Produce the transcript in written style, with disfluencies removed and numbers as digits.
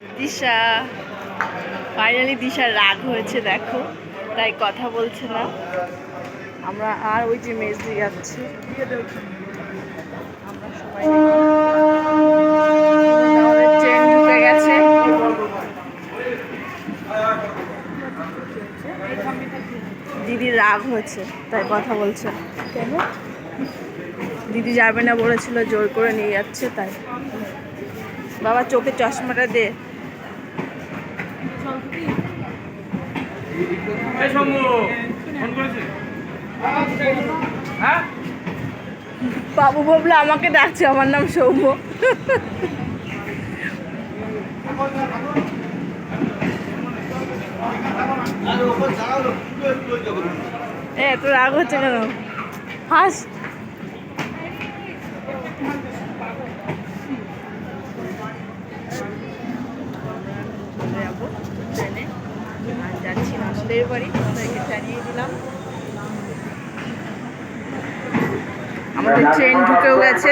দিশা finally দিশার রাগ হয়েছে দেখো, তাই কথা বলছে না। আমরা আর ওই যে মেজদি যাচ্ছি, আমরা সবাই ট্রেন ঢুকে গেছে। দিদির রাগ হয়েছে তাই কথা বলছে। কেন দিদি যাবে না বলেছিল, জোর করে নিয়ে যাচ্ছে তাই। বাবা চোখে চশমাটা দে। বাবু বললো আমাকে ডাকছে, আমার নাম সৌম্য। এত রাগ হচ্ছে কেন? হাস। যাবো ট্রেনে আর যাচ্ছি মাসুদের বাড়ি, তাদেরকে জানিয়ে দিলাম। আমাদের ট্রেন ঢুকেও গেছে।